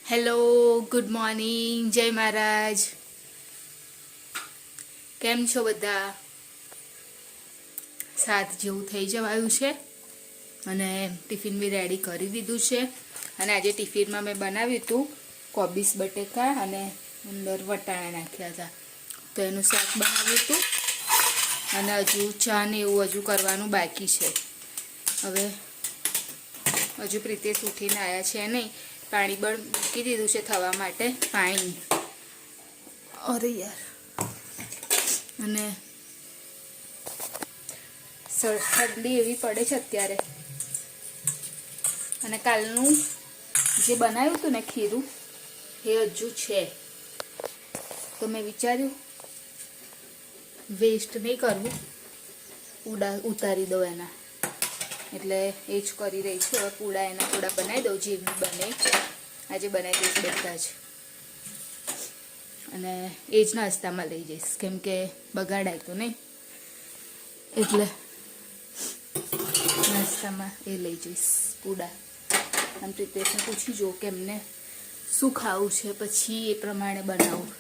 Hello, good morning, જય મહારાજ. કેમ છો બધા? 7 જેવું થઈ જવાયું છે અને ટિફિન બી રેડી કરી દીધું છે. અને આજે ટિફિનમાં મેં બનાવ્યું હતું કોબીસ બટેકા અને અંદર વટાણા નાખ્યા હતા, તો એનું શાક બનાવ્યું હતું. અને હજુ ચા ને એવું હજુ કરવાનું બાકી છે. હવે હજુ પ્રીતેશ ઉઠીને આવ્યા છે નહીં, પાણી બળ મૂકી દીધું છે થવા માટે પાણી. અરે યાર, અને ઠંડી એવી પડે છે અત્યારે. અને કાલનું જે બનાવ્યું હતું ને ખીરું એ હજુ છે, તો મેં વિચાર્યું વેસ્ટ નહીં કરવું, ઉતારી દઉં એના, એટલે એ જ કરી રહી છું. હવે પૂડા એના પૂડા બનાવી દઉં, જે બી બને આજે બનાવી દઈશ બધા જ. અને એ જ નાસ્તામાં લઈ જઈશ, કેમ કે બગાડાય તો નહીં, એટલે નાસ્તામાં એ લઈ જઈશ પૂડા. આમ પ્રીતેશને પૂછી જો કે એમને શું ખાવું છે, પછી એ પ્રમાણે બનાવું.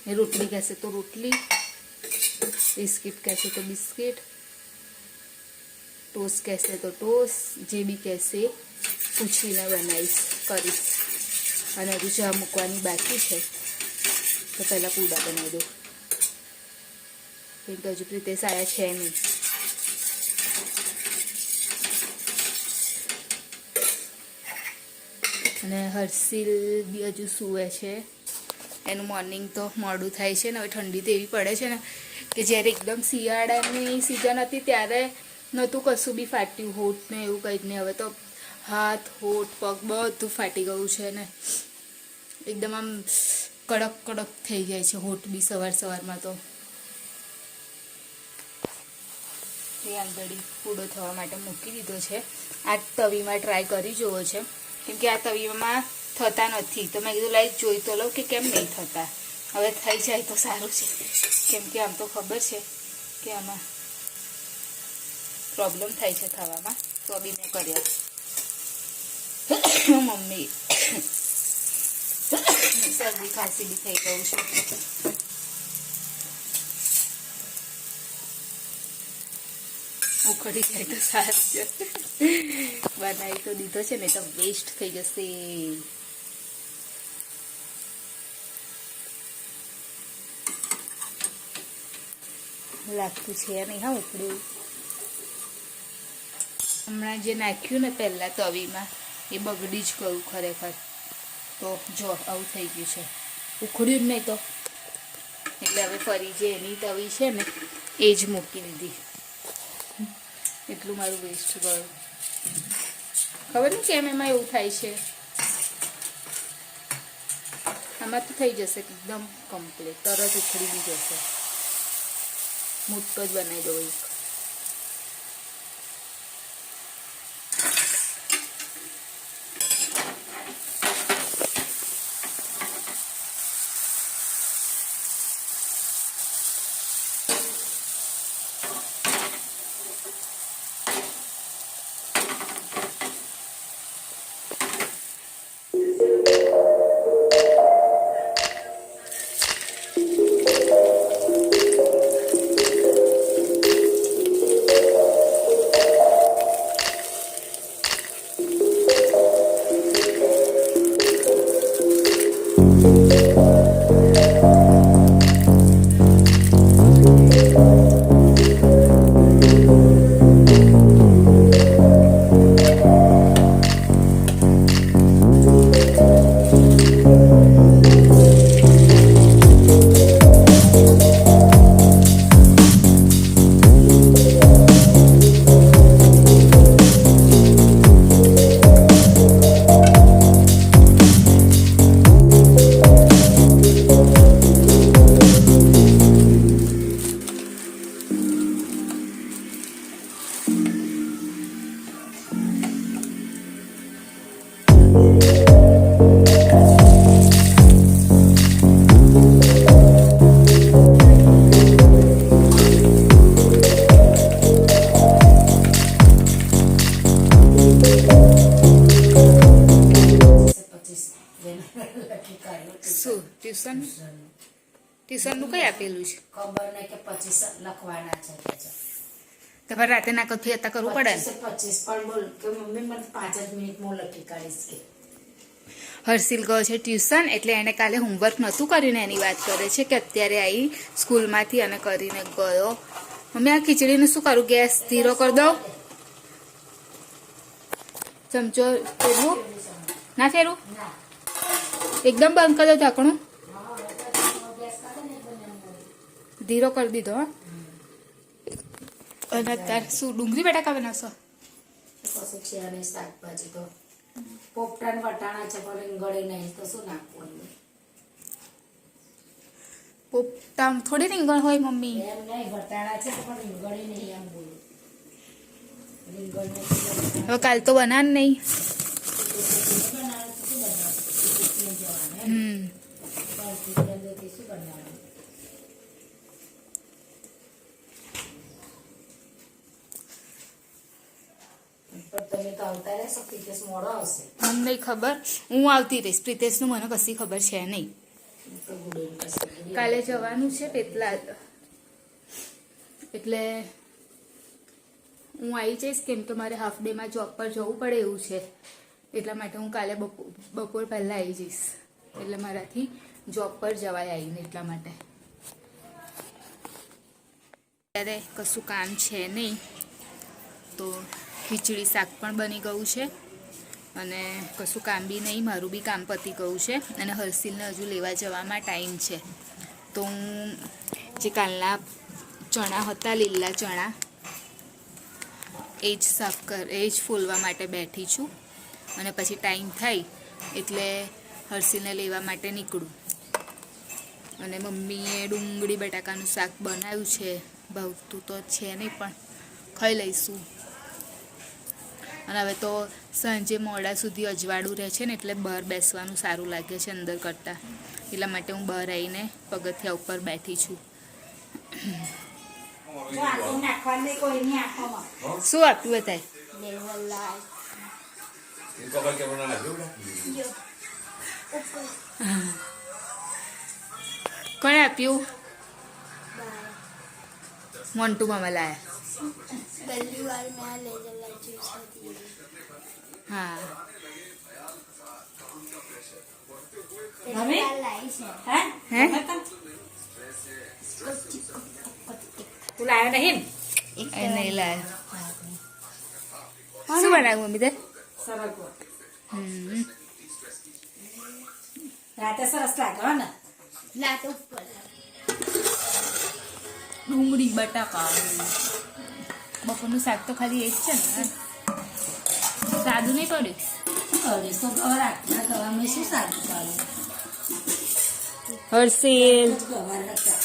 એ રોટલી કહેશે તો રોટલી, બિસ્કિટ કહેશે તો બિસ્કિટ, ટોસ્ટ કહેશે તો ટોસ્ટ, જે બી કહેશે પૂછીને બનાવીશ, કરીશ. અને હજુ ચા મૂકવાની બાકી છે, તો પહેલાં પૂડા બનાવી દઉં, કેમ કે હજુ પ્રીતેશ આવ્યા છે નહીં. અને હર્ષિલ બી હજુ સૂવે છે, એનું મોર્નિંગ તો મોડું થાય છે ને. હવે ઠંડી તો એવી પડે છે ને કે જ્યારે એકદમ શિયાળાની સિઝન હતી ત્યારે નહોતું કશું બી ફાટ્યું, હોઠ ને એવું કંઈ જ નહીં. હવે તો હાથ, હોઠ, પગ બધું ફાટી ગયું છે ને એકદમ આમ કડક કડક થઈ જાય છે હોઠ બી સવારમાં. તો એ આંગળી પૂડો થવા માટે મૂકી દીધો છે. આ તવીમાં ટ્રાય કરી જોવો છે, કેમ કે આ તવીમાં થતા નથી, તો મેં કીધું લાઈ જોઈ તો લઉં કે કેમ નહીં થતા. હવે થઈ જાય તો સારું છે, કેમ કે આમ તો ખબર છે કે આમાં પ્રોબ્લેમ થાય છે થવામાં, તો બી મેં કર્યા. મમ્મી શરદી ખાંસી બી થઈ ગયું છે. ઉખડી જાય તો સારું છે. બનાવી તો દીધો છે ને, તો વેસ્ટ થઈ જશે. લાગતું છે નહીં હા ઉખડ્યું. હમણાં જે નાખ્યું ને પહેલાં તવીમાં એ બગડી જ ગયું ખરેખર. તો જો આવું થઈ ગયું છે, ઉખડ્યું જ નહીં તો. એટલે હવે ફરી જે એની તવી છે ને એ જ મૂકી દીધી. એટલું મારું વેસ્ટ ગયું. ખબર નહીં કેમ એમાં એવું થાય છે. આમાં તો થઈ જશે એકદમ કમ્પ્લીટ, તરત ઉખડી બી જશે. મોટો જ બનાવી દો એક. લખી કાઢ્યું શું ટ્યુશન ટ્યુશનનું કઈ આપેલું છે ખબર નહીં કે 25 લખવાના છે કે છે તમારે રાતે ના કથી હતા કરવું પડે ને 25 પણ બોલ કે મમ્મી મને 5 જ મિનિટમાં લખી કાઢીશ કે હર્ષિલ ગયો છે ટ્યુશન એટલે એને કાલે હોમવર્ક નહોતું કર્યું ને એની વાત કરે છે કે અત્યારે આવી સ્કૂલમાંથી અને કરીને ગયો મમ્મી આ ખીચડીનું શું કરું ગેસ ધીરો કરી દઉં ચમચો ફેરવું ના ફેરવું એકદમ બંધ કરી દો ઢાંકણું ધીરો કરી દીધો હા અને અત્યારે શું ડુંગળી બટાકા બનાવશો પછી છે અને શાકભાજી તો પોપટા ને વટાણા છે પણ રીંગણી નહીં તો શું નાખવું પોપટા થોડી રીંગણ હોય મમ્મી એમ નહીં વટાણા છે પણ રીંગણી નહીં એમ બોલું રીંગણ હવે કાલ તો બનાવ નહીં તમે તો આવતા રહેશો પ્રિતેશ મોડો આવશે મને નહીં ખબર હું આવતી રહીશ પ્રિતેશનું મને કશી ખબર છે નહીં તો ગુડેલ કશું કાલે જવાનું છે પેટલા એટલે હું આવી જઈશ કેમ કે મારે હાફ ડેમાં જોબ પર જવું પડે એવું છે એટલા માટે હું કાલે બપોર પહેલાં આવી જઈશ એટલે મારાથી જોબ પર જવાય આવીને એટલા માટે ત્યારે કશું કામ છે નહીં તો ખીચડી શાક પણ બની ગયું છે અને કશું કામ બી નહીં મારું બી કામ પતી ગયું છે અને હર્ષિલને હજુ લેવા જવામાં ટાઈમ છે તો હું જે કાલના ચણા હતા લીલા ચણા એ જ એ જ ફોલવા માટે બેઠી છું અને પછી ટાઈમ થાય એટલે હર્ષિલને લેવા માટે નીકળું અને મમ્મીએ ડુંગળી બટાકાનું શાક બનાવ્યું છે ભાવતું તો છે નહીં પણ ખાઈ લઈશું અને હવે તો સાંજે મોડા સુધી અજવાળું રહે છે ને એટલે બહાર બેસવાનું સારું લાગે છે અંદર કરતાં એટલા માટે હું બહાર આવીને પગથિયા ઉપર બેઠી છું શું આપ્યું બતાય કોણે આપ્યું મોન્ટુ મામા લાયા હા હે તું લાવ્યો નહીં એ નહીં લાયા શું બનાવ્યું મમ્મી તે સરગવો રાતે સરસ લાગે ને ડુંગળી બટાકા બપોરનું શાક તો ખાલી એ જ છે ને સાદું નહીં કર્યું કરીશ તો ગવાર આટલા ગવામાં શું સારું ચાલે હર્ષિલ ગવાર હતા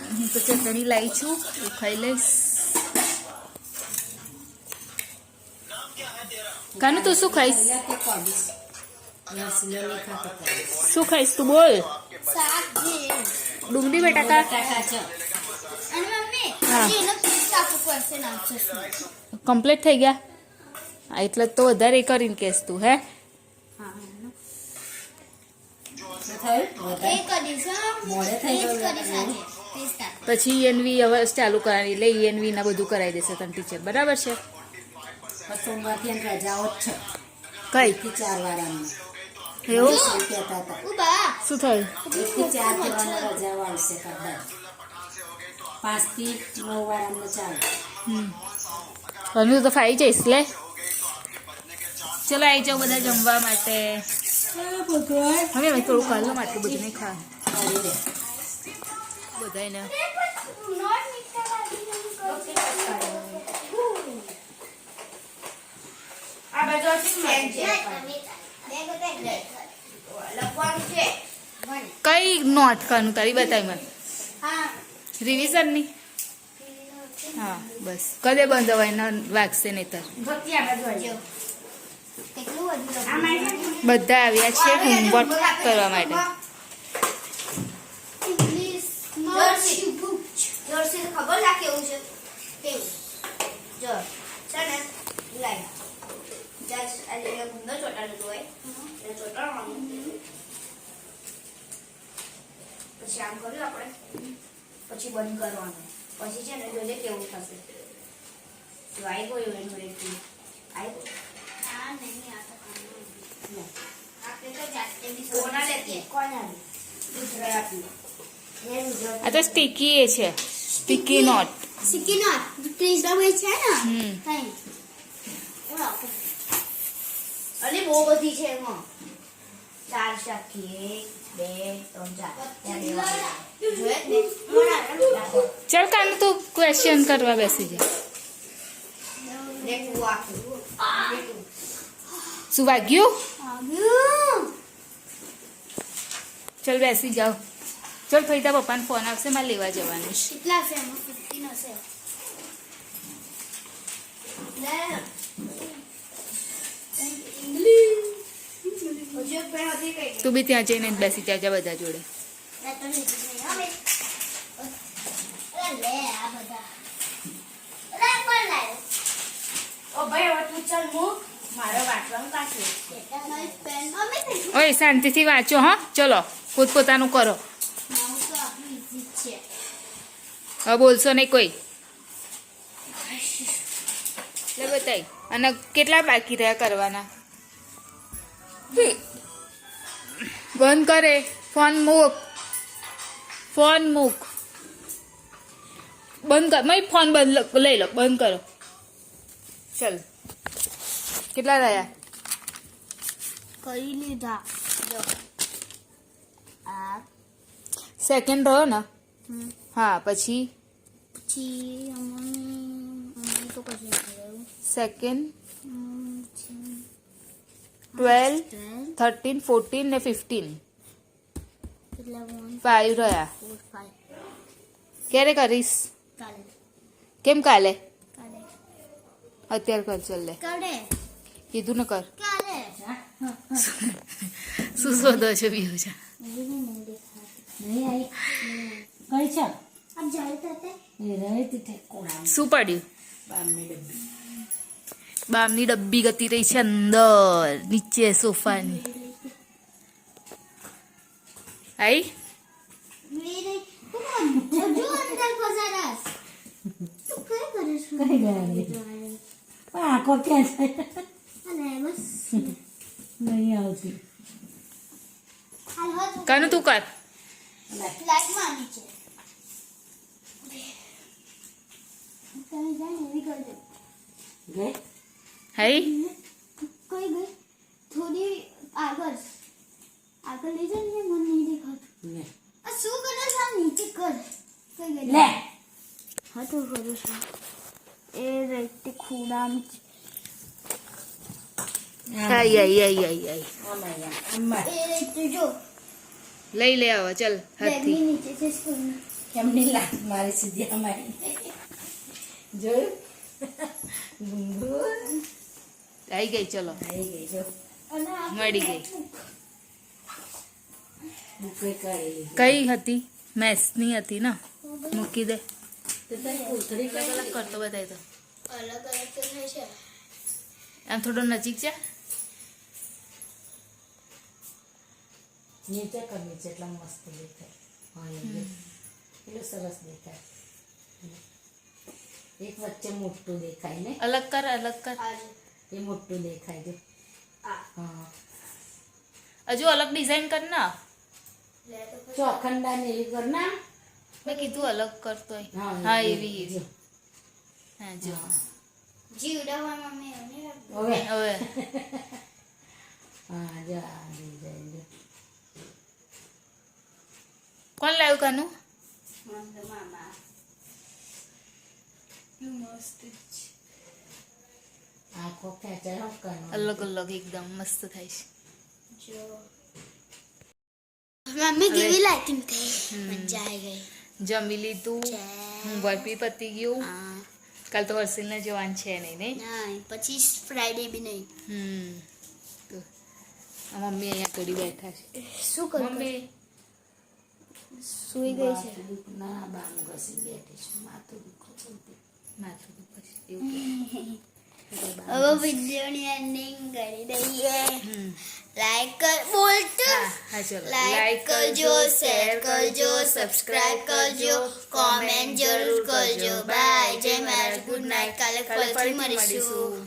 હું તો ચટણી લાવી છું એ ખાઈ લઈશ કાનું તું શું ખાઈશ તે કોબીસ લસણ લેખા તો શું ખાઈશ તું બોલ ડુંગળી બટાકા બટાકા છે હા કમ્પ્લીટ થઈ ગયા હા એટલે તો વધારે કરીને કહેશ તું હે મોડે થઈ ગયું પછી ઈએનવી હવે ચાલુ કરવાની એટલે ઈએનવી ના બધું કરાવી દેશે તને ટીચર બરાબર છે સોમવારથી રજાઓ જ છે કઈ 4 વાળામાં એવું કહેતા હતા શું થયું 1 થી 4 દેવાના રજાઓ આવશે કદાચ 5 થી 9 વાળામાં ચાલે અમે તો ફાઈ જઈશ લે ચલો આવી જાઓ બધા જમવા માટે હવે અમે થોડું ખાઈ લો આટલું બધું નહીં ખા બધાને કઈ નોટ કરવાનું તારી બતાવી મને રિવિઝન ની હા બસ કદે બંધ હોય ન વાગશે નહીતર બધા આવ્યા છે હોમવર્ક કરવા માટે ખબર ના કેવું છે તેવું જો છે ને લાઈ આ લીલા ગુંદર ચોટાડેલું હોય એટલે ચોટાડવાનું. પછી આમ કર્યું આપણે, પછી બંધ કરવાનું. પછી છે ને જોજે કેવું થશે. જો આવી ગયું એનું રેતી આવી ગયું. આ નહીં આ તો કામ આપણે તો જાતે બી કોના લેતી કોના ગુજરાતી આ તો સ્ટીકી એ છે, sticky note. Sticky note please double છે ને કઈ અરે બહુ બધી છે એમાં. 4 શાખી 1 2 3 4 જોઈએ ચાલ કાનું તું ક્વેશ્ચન કરવા બેસી જા. દેખું આખું શું વાગ્યું? આવ્યું ચાલ બેસી જાઓ. ચાલ ભાઈ તારા પપ્પાનો ફોન આવશે, મારે લેવા જવાનું છે. કેટલા છે એમાં 15 હશે લે હજુ એક પેન હતી કઈ તું બી ત્યાં જઈને જ બેસી જા બધા જોડે. લે તો લીધી નહીં હવે અરે લે આ બધા લે કોણ લાવ્યો ઓ ભાઈ હવે તું ચાલ મૂક મારે વાંચવાનું કાઢી. મારી પેન મમ્મી નહીં ઓય શાંતિથી વાંચો હા. ચલો પોતપોતાનું કરો. મારું તો આપણું ઈઝી જ છે. હવે બોલશો નહીં કોઈ. લે બતાય. અને કેટલા બાકી રહ્યા કરવાના? બંધ કરે. ફોન મૂક. ફોન મૂક. બંધ કર. મય ફોન બંધ લઈ લો. બંધ કરો. ચલ કેટલા રહ્યા? કરી લીધા જો આ સેકન્ડ રહ્યો ને? હા પછી પછી અમને તો પછી રહ્યું સેકન્ડ 12 13 14 ને 15 કેટલા 1 5 રહ્યા. 4 5 ક્યારે કરીશ? કાલે કેમ કાલે? કાલે અત્યારે કર. ચાલ લે કાલે કીધું ને કર. કાલે શું શોધો છો બીજું છે? નહીં આવી કઈ છે આપ જાય તો તે એ રહી તી કોણા શું પડ્યું? બામની ડબ્બી. બામની ડબ્બી ગતી રહી છે અંદર નીચે સોફાની. આઈ મેરે તું જો અંદર ફસારાસ તું કઈ કરે છે કઈ ગયા રે પણ આંખો ક્યાં છે અને બસ નહીં આવતી. હાલ હાલ કાનું તું કર. લાઈટ માં આવી છે કઈ જાય એવી કરી દે ગઈ હાઈ કઈ ગઈ થોડી આગળ આગળ લઈ જાય ને મને નહીં દેખાતું લે આ શું કરે છે આ નીચે કર કઈ ગઈ લે હા તો કરું છું એ રેતી ખૂડામ આઈ આઈ આઈ આઈ આઈ આમાં એ રેતી જો લઈ લે આવો ચાલ હાથથી. બેગની નીચે છે સ્કૂલ કેમની લાત મારી સીધી અમારી જોયું ગુંગુ આવી ગઈ. ચલો આવી ગઈ જો અને આ મળી ગઈ. બુકે કરી કઈ હતી? મેથ્સની હતી ને? મૂકી દે. તો તારી કોથળી અલગ અલગ કરતો બતાય તો. અલગ અલગ તો થાય છે આમ થોડો નજીક છે. નીચે કર નીચે એટલા મસ્ત દેખાય. હા એ એટલું સરસ દેખાય. એક વચ્ચે મોટું દેખાય ને અલગ કર. અલગ કર. આજે એ મોટું દેખાય જો આ હા હજુ અલગ ડિઝાઇન કર ના. લે તો પછી ચોખંડા ને એવી કર ના મેં કીધું અલગ કરતો હા, હા એ એવી જો. એવી. હા જો જીવડાવા મમ્મી અને હવે હવે હા જો આ design જો. કોણ લાવ્યું કાનું? મંદ મામા મસ્ત છે આંખો ખેંચાય કરવાનું અલગ અલગ એકદમ મસ્ત થાય છે. જો મમ્મી કેવી લાઇટિંગ થઈ મજા આવી ગઈ જમી લીધું. હોમવર્ક બી પતી ગયું. હા કાલ તો હર્ષિલને જવાનું છે નહીં નહીં? ના પછી ફ્રાઈડે બી નહીં તો આ મમ્મી અહીંયા કરી બેઠા છે. શું કરું મમ્મી સુઈ ગઈ છે માથું દુખ ના બામ ઘસી બેઠી છું માથું દુખો બોલતી માથું દુખે છે એવું કે. હવે વિડીયોની એન્ડિંગ કરી દઈએ લાઈક કર બોલતો હા ચલો લાઈક કરજો શેર કરજો સબસ્ક્રાઇબ કરજો કોમેન્ટ જરૂર કરજો બાય જય મહારાજ ગુડ નાઇટ કાલે ફરીથી મળીશું